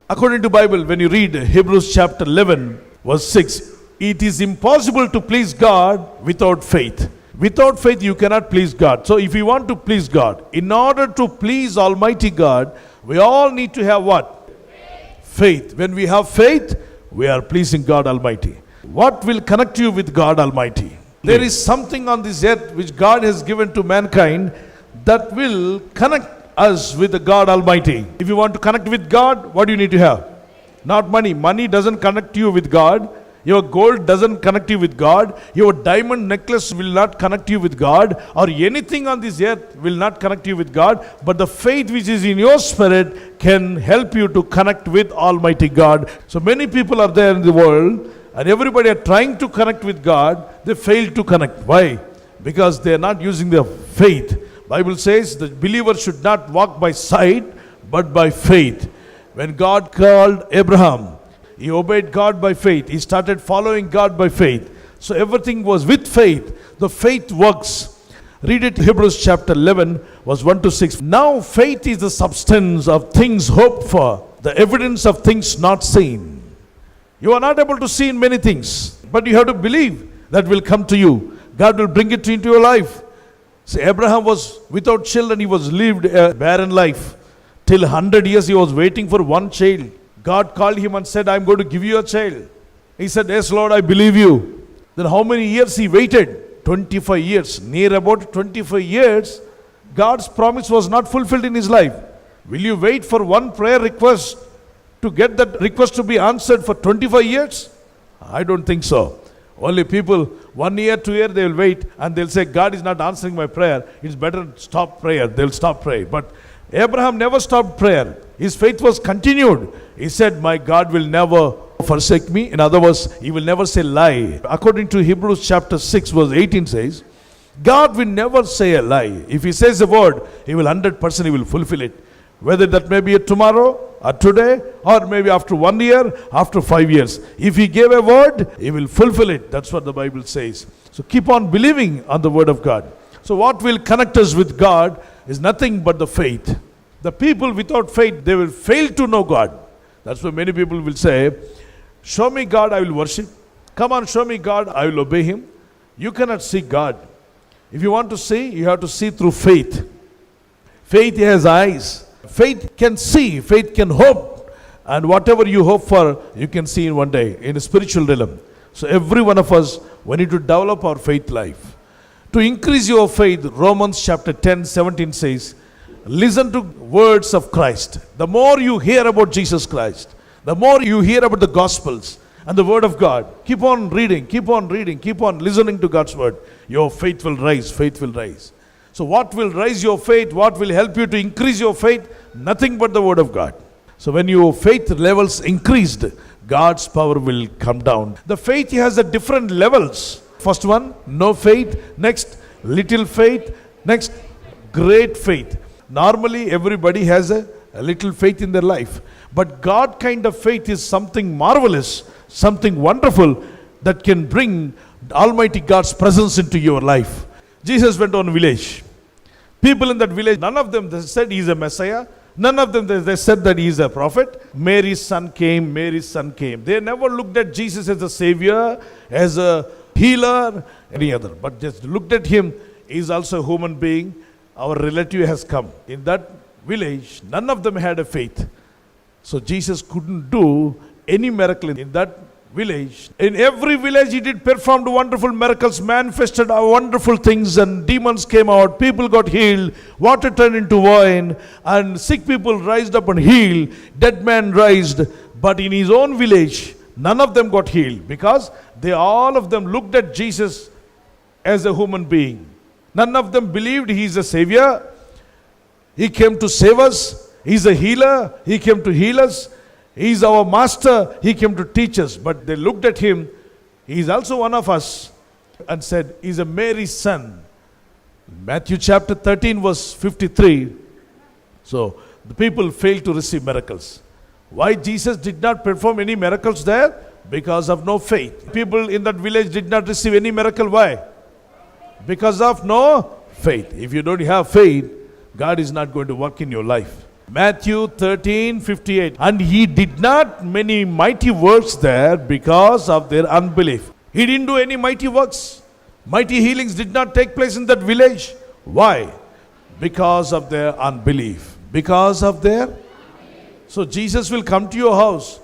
According to Bible, when you read Hebrews chapter 11, verse 6, it is impossible to please God without faith. Without faith, you cannot please God. So if you want to please God, in order to please Almighty God, we all need to have what? Faith. When we have faith, we are pleasing God Almighty. What will connect you with God Almighty? There is something on this earth which God has given to mankind that will connect us with the God Almighty. If you want to connect with God, what do you need to have? Not money. Money doesn't connect you with God. Your gold doesn't connect you with God. Your diamond necklace will not connect you with God. Or anything on this earth will not connect you with God. But the faith which is in your spirit can help you to connect with Almighty God. So many people are there in the world, and everybody are trying to connect with God. They fail to connect. Why? Because they are not using their faith. Bible says the believer should not walk by sight, but by faith. When God called Abraham, he obeyed God by faith. He started following God by faith. So everything was with faith. The faith works. Read it, Hebrews chapter 11, verse 1 to 6. Now faith is the substance of things hoped for, the evidence of things not seen. You are not able to see in many things, but you have to believe that will come to you. God will bring it into your life. See, Abraham was without children. He was lived a barren life. Till 100 years he was waiting for one child. God called him and said, I'm going to give you a child. He said, yes, Lord, I believe you. Then how many years he waited? 25 years. Near about 25 years, God's promise was not fulfilled in his life. Will you wait for one prayer request to get that request to be answered for 25 years? I don't think so. Only people, 1 year, 2 years, they will wait and they'll say, God is not answering my prayer. It's better stop prayer. They'll stop praying. But Abraham never stopped prayer. His faith was continued. He said, my God will never forsake me. In other words, he will never say lie. According to Hebrews chapter 6, verse 18 says, God will never say a lie. If he says a word, he will 100% he will fulfill it. Whether that may be a tomorrow or today or maybe after 1 year, after 5 years. If he gave a word, he will fulfill it. That's what the Bible says. So keep on believing on the word of God. So what will connect us with God is nothing but the faith. The people without faith, they will fail to know God. That's why many people will say, show me God, I will worship. Come on, show me God, I will obey him. You cannot see God. If you want to see, you have to see through faith. Faith has eyes. Faith can see, faith can hope, and whatever you hope for, you can see in one day, in a spiritual realm. So every one of us, we need to develop our faith life. To increase your faith, Romans chapter 10, 17 says, listen to words of Christ. The more you hear about Jesus Christ, the more you hear about the Gospels and the Word of God, keep on reading, keep on listening to God's Word. Your faith will rise, faith will rise. So what will raise your faith? What will help you to increase your faith? Nothing but the word of God. So when your faith levels increased, God's power will come down. The faith has a different levels. First one, no faith. Next, little faith. Next, great faith. Normally everybody has a little faith in their life. But God kind of faith is something marvelous, something wonderful that can bring Almighty God's presence into your life. Jesus went on a village. People in that village, none of them they said he is a Messiah. None of them they said that he is a prophet. Mary's son came. They never looked at Jesus as a savior, as a healer, any other. But just looked at him. He is also a human being. Our relative has come. In that village, none of them had a faith. So Jesus couldn't do any miracle in that village. In every village he did performed wonderful miracles, manifested wonderful things, and demons came out, people got healed, water turned into wine, and sick people rised up and healed, dead man raised. But in his own village, none of them got healed because all of them looked at Jesus as a human being. None of them believed he is a savior. He came to save us. He is a healer. He came to heal us. He is our master. He came to teach us. But they looked at him. He is also one of us. And said, he is a Mary's son. Matthew chapter 13 verse 53. So the people failed to receive miracles. Why Jesus did not perform any miracles there? Because of no faith. People in that village did not receive any miracle. Why? Because of no faith. If you don't have faith, God is not going to work in your life. Matthew 13:58. And he did not many mighty works there because of their unbelief. He didn't do any mighty works. Mighty healings did not take place in that village. Why? Because of their unbelief. Because of their. So Jesus will come to your house.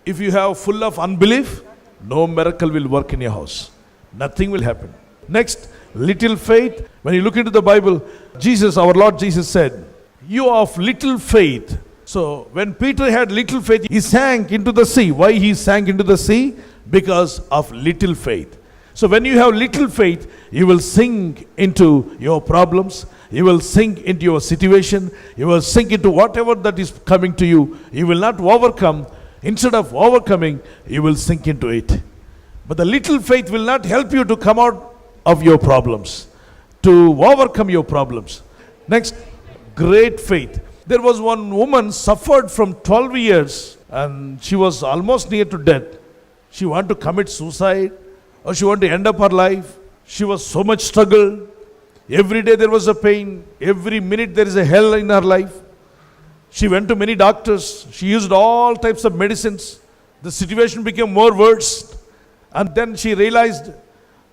If you have full of unbelief, no miracle will work in your house. Nothing will happen. Next, little faith. When you look into the Bible, Jesus, our Lord Jesus said, you of little faith. So when Peter had little faith, he sank into the sea. Why he sank into the sea? Because of little faith. So when you have little faith, you will sink into your problems. You will sink into your situation. You will sink into whatever that is coming to you. You will not overcome. Instead of overcoming, you will sink into it. But the little faith will not help you to come out of your problems, to overcome your problems. Next, great faith. There was one woman suffered from 12 years and she was almost near to death. She wanted to commit suicide or she wanted to end up her life. She was so much struggle. Every day there was a pain. Every minute there is a hell in her life. She went to many doctors. She used all types of medicines. The situation became more worse. And then she realized,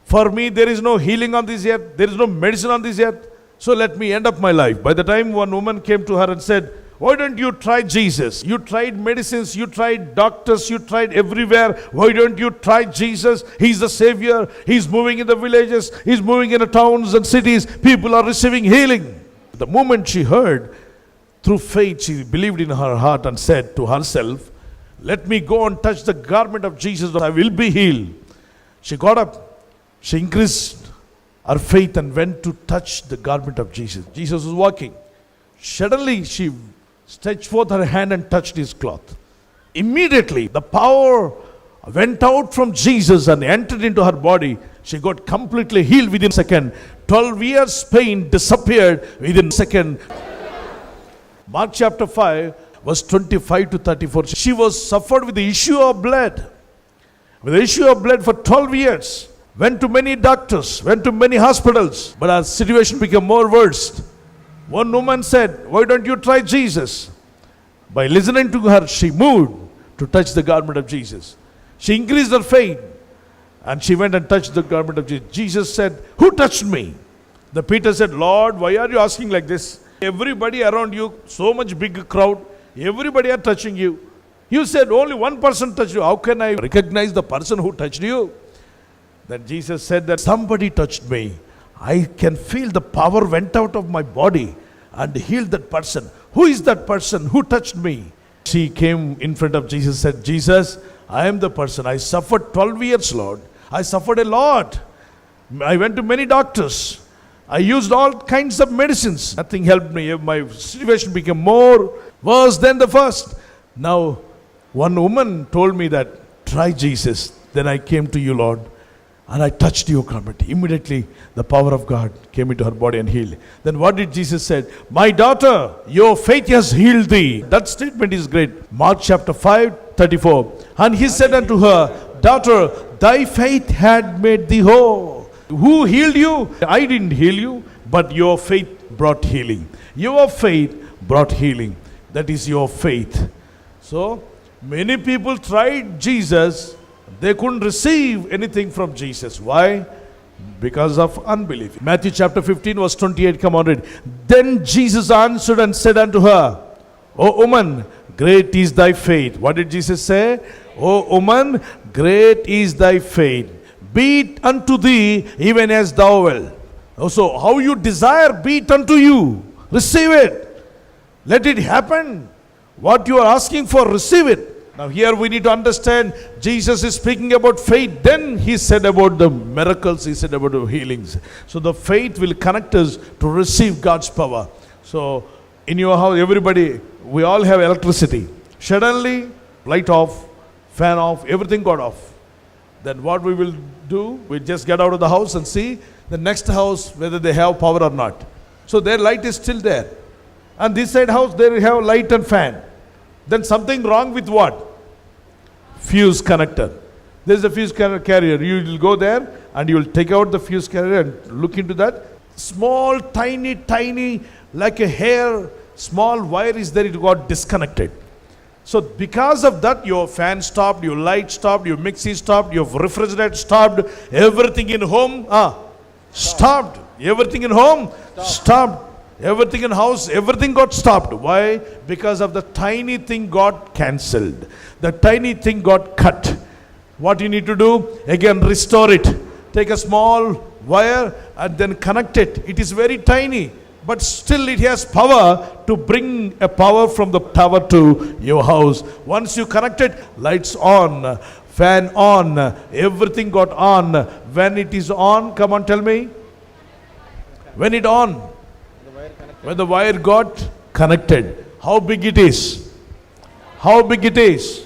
for me there is no healing on this earth. There is no medicine on this earth. So let me end up my life. By the time one woman came to her and said, why don't you try Jesus? You tried medicines, you tried doctors, you tried everywhere. Why don't you try Jesus? He's the Savior. He's moving in the villages. He's moving in the towns and cities. People are receiving healing. The moment she heard, through faith, she believed in her heart and said to herself, let me go and touch the garment of Jesus. I will be healed. She got up. She increased her faith and went to touch the garment of Jesus. Jesus was walking. Suddenly she stretched forth her hand and touched his cloth. Immediately the power went out from Jesus and entered into her body. She got completely healed within a second. 12 years pain disappeared within a second. Mark chapter 5 verse 25 to 34. She was suffered with the issue of blood. With the issue of blood for 12 years. Went to many doctors, went to many hospitals, but her situation became more worse. One woman said, why don't you try Jesus? By listening to her, she moved to touch the garment of Jesus. She increased her faith and she went and touched the garment of Jesus. Jesus said, who touched me? The Peter said, Lord, why are you asking like this? Everybody around you, so much big crowd, everybody are touching you. You said only one person touched you. How can I recognize the person who touched you? Then Jesus said that somebody touched me. I can feel the power went out of my body and healed that person. Who is that person? Who touched me? She came in front of Jesus and said, Jesus, I am the person. I suffered 12 years, Lord. I suffered a lot. I went to many doctors. I used all kinds of medicines. Nothing helped me. My situation became more worse than the first. Now, one woman told me that, try Jesus. Then I came to you, Lord. And I touched your garment. Immediately, the power of God came into her body and healed. Then what did Jesus say? My daughter, your faith has healed thee. That statement is great. Mark chapter 5, 34. And he said unto her, daughter, thy faith had made thee whole. Who healed you? I didn't heal you, but your faith brought healing. Your faith brought healing. That is your faith. So, many people tried Jesus. They couldn't receive anything from Jesus. Why? Because of unbelief. Matthew chapter 15 verse 28, come on, read. Then Jesus answered and said unto her, O woman, great is thy faith. What did Jesus say? O woman, great is thy faith. Be it unto thee even as thou wilt. So how you desire, be it unto you. Receive it. Let it happen. What you are asking for, receive it. Now here we need to understand, Jesus is speaking about faith. Then he said about the miracles, he said about the healings. So the faith will connect us to receive God's power. So in your house, everybody, we all have electricity. Suddenly, light off, fan off, everything got off. Then what we will do, we just get out of the house and see the next house whether they have power or not. So their light is still there. And this side house, they have light and fan. Then something wrong with what? Fuse connector. There is a fuse carrier. You will go there and you will take out the fuse carrier and look into that. Small, tiny, like a hair small wire is there, it got disconnected. So because of that, your fan stopped, your light stopped, your mixie stopped, your refrigerator stopped, everything in home stopped. Everything in home stopped. Everything in house, everything got stopped. Why? Because of the tiny thing got cancelled. The tiny thing got cut. What you need to do? Again, restore it. Take a small wire and then connect it. It is very tiny, but still it has power to bring a power from the tower to your house. Once you connect it, lights on, fan on, everything got on. When it is on, come on, tell me. When it on? When the wire got connected. How big it is? How big it is?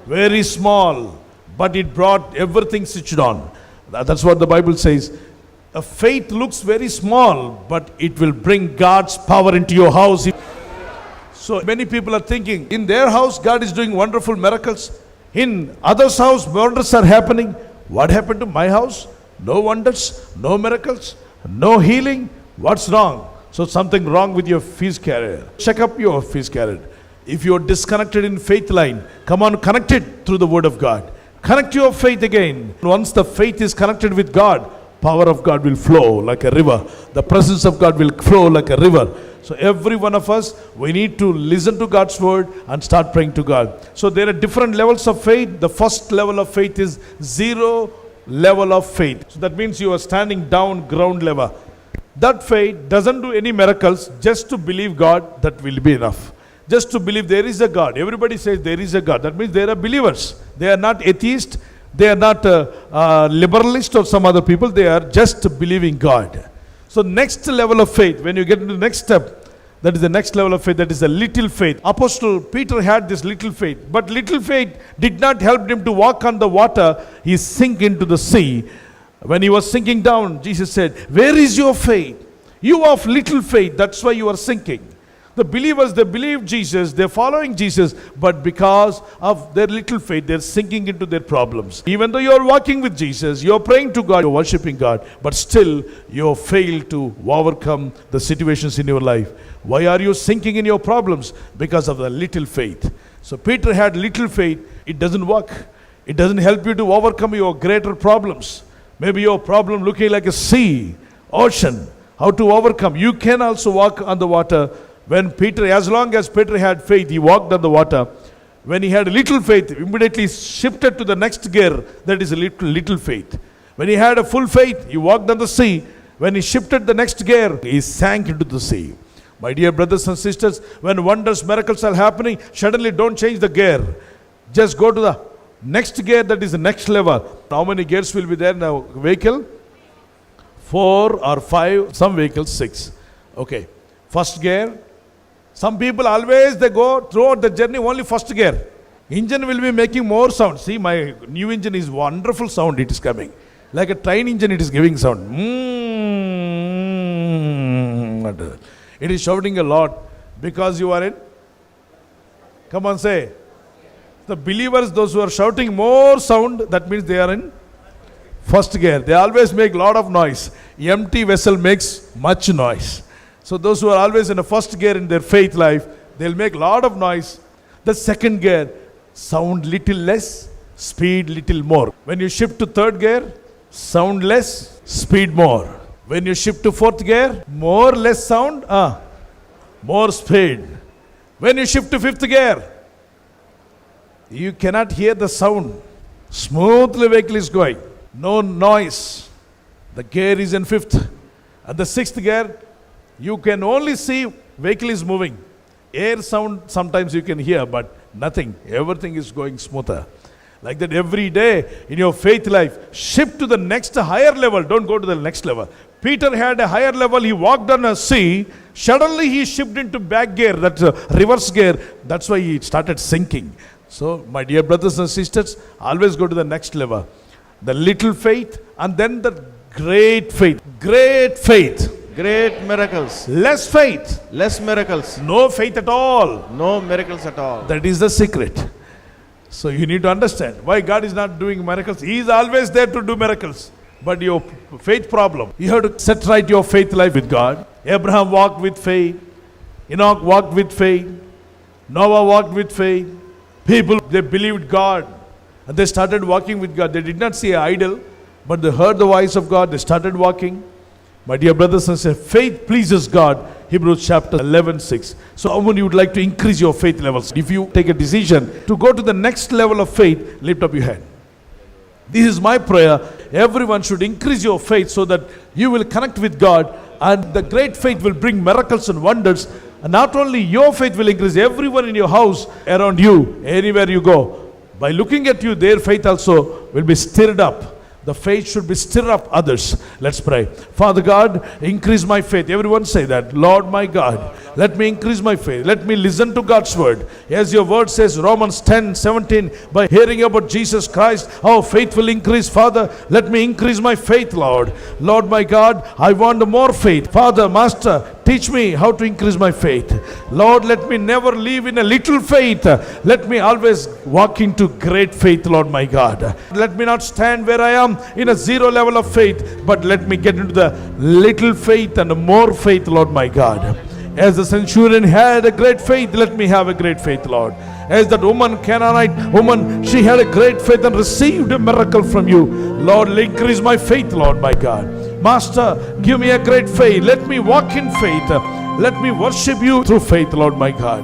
Very small. But it brought everything switched on. That's what the Bible says. A faith looks very small, but it will bring God's power into your house. So many people are thinking, in their house, God is doing wonderful miracles. In others' house, wonders are happening. What happened to my house? No wonders, no miracles, no healing. What's wrong? So something wrong with your fees carrier. Check up your fees carrier. If you're disconnected in faith line, come on, connect it through the word of God. Connect your faith again. Once the faith is connected with God, power of God will flow like a river. The presence of God will flow like a river. So every one of us, we need to listen to God's word and start praying to God. So there are different levels of faith. The first level of faith is zero level of faith. So that means you are standing down ground level. That faith doesn't do any miracles. Just to believe God, that will be enough. Just to believe there is a God. Everybody says there is a God. That means they are believers. They are not atheists. They are not liberalist or some other people. They are just believing God. So next level of faith, when you get into the next step, that is the next level of faith, that is a little faith. Apostle Peter had this little faith. But little faith did not help him to walk on the water. He sank into the sea. When he was sinking down, Jesus said, where is your faith? You of little faith, that's why you are sinking. The believers, they believe Jesus, they're following Jesus, but because of their little faith, they're sinking into their problems. Even though you're walking with Jesus, you're praying to God, you're worshiping God, but still you fail to overcome the situations in your life. Why are you sinking in your problems? Because of the little faith. So Peter had little faith. It doesn't work. It doesn't help you to overcome your greater problems. Maybe your problem looking like a sea, ocean, how to overcome. You can also walk on the water. When Peter, as long as Peter had faith, he walked on the water. When he had a little faith, immediately shifted to the next gear, that is a little faith. When he had a full faith, he walked on the sea. When he shifted the next gear, he sank into the sea. My dear brothers and sisters, when wonders, miracles are happening, suddenly don't change the gear. Just go to the next gear, that is the next level. How many gears will be there in a vehicle? 4 or 5, some vehicles 6. Okay. First gear. Some people always they go throughout the journey only first gear. Engine will be making more sound. See, my new engine is wonderful sound it is coming. Like a train engine it is giving sound. It is shouting a lot because you are in. Come on, say. The believers, those who are shouting more sound, that means they are in first gear. They always make lot of noise. Empty vessel makes much noise. So those who are always in the first gear in their faith life, they'll make lot of noise. The second gear, sound little less, speed little more. When you shift to third gear, sound less, speed more. When you shift to fourth gear, more less sound, more speed. When you shift to fifth gear, you cannot hear the sound. Smoothly vehicle is going. No noise. The gear is in fifth. At the sixth gear, you can only see vehicle is moving. Air sound sometimes you can hear, but nothing. Everything is going smoother. Like that every day in your faith life, shift to the next higher level. Don't go to the next level. Peter had a higher level. He walked on a sea. Suddenly he shifted into back gear, that's reverse gear. That's why he started sinking. So, my dear brothers and sisters, always go to the next level. The little faith and then the great faith. Great faith. Great miracles. Less faith. Less miracles. No faith at all. No miracles at all. That is the secret. So you need to understand why God is not doing miracles. He is always there to do miracles. But your faith problem, you have to set right your faith life with God. Abraham walked with faith. Enoch walked with faith. Noah walked with faith. People, they believed God and they started walking with God. They did not see an idol, but they heard the voice of God. They started walking. My dear brothers and sisters, faith pleases God. Hebrews chapter 11:6. So how many would like to increase your faith levels? If you take a decision to go to the next level of faith, lift up your hand. This is my prayer. Everyone should increase your faith so that you will connect with God, and the great faith will bring miracles and wonders. And not only your faith will increase, everyone in your house, around you, anywhere you go, by looking at you, their faith also will be stirred up. The faith should be stir up others. Let's pray. Father God, increase my faith. Everyone say that. Lord my God, let me increase my faith. Let me listen to God's word. As your word says, Romans 10:17, by hearing about Jesus Christ, our faith will increase. Father, let me increase my faith, Lord. Lord my God, I want more faith. Father, Master, teach me how to increase my faith. Lord, let me never live in a little faith. Let me always walk into great faith, Lord my God. Let me not stand where I am in a zero level of faith, but let me get into the little faith and more faith, Lord my God. As the centurion had a great faith, let me have a great faith, Lord. As that woman, Canaanite woman, she had a great faith and received a miracle from you. Lord, increase my faith, Lord my God. Master, give me a great faith. Let me walk in faith. Let me worship you through faith, Lord my God.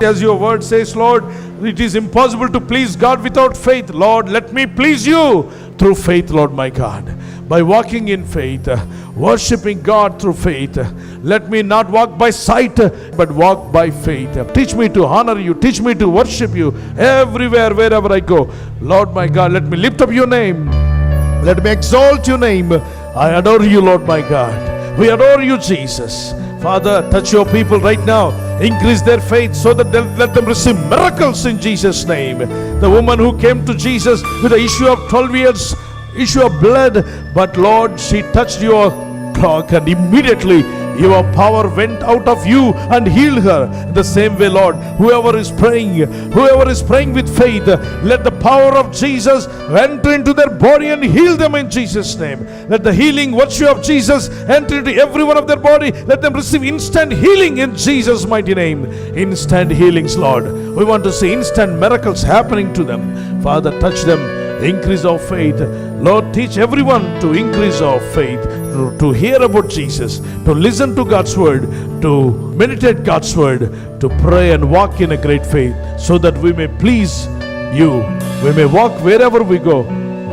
As your word says, Lord, it is impossible to please God without faith. Lord, let me please you through faith, Lord my God. By walking in faith, worshiping God through faith, let me not walk by sight, but walk by faith. Teach me to honor you. Teach me to worship you everywhere, wherever I go. Lord my God, let me lift up your name. Let me exalt your name. I adore you, Lord my God. We adore you, Jesus. Father, touch your people right now. Increase their faith so that let them receive miracles in Jesus' name. The woman who came to Jesus with the issue of 12 years, issue of blood, but Lord, she touched your cloak and immediately your power went out of you and healed her. The same way, Lord, whoever is praying with faith, let the power of Jesus enter into their body and heal them in Jesus' name. Let the healing virtue of Jesus enter into every one of their body. Let them receive instant healing in Jesus' mighty name. Instant healings, Lord. We want to see instant miracles happening to them. Father, touch them. Increase our faith. Lord, teach everyone to increase our faith, to hear about Jesus, to listen to God's word, to meditate God's word, to pray and walk in a great faith, so that we may please you. We may walk wherever we go.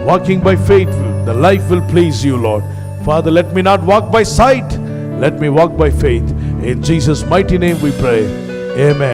Walking by faith, the life will please you, Lord. Father, let me not walk by sight. Let me walk by faith. In Jesus' mighty name we pray. Amen.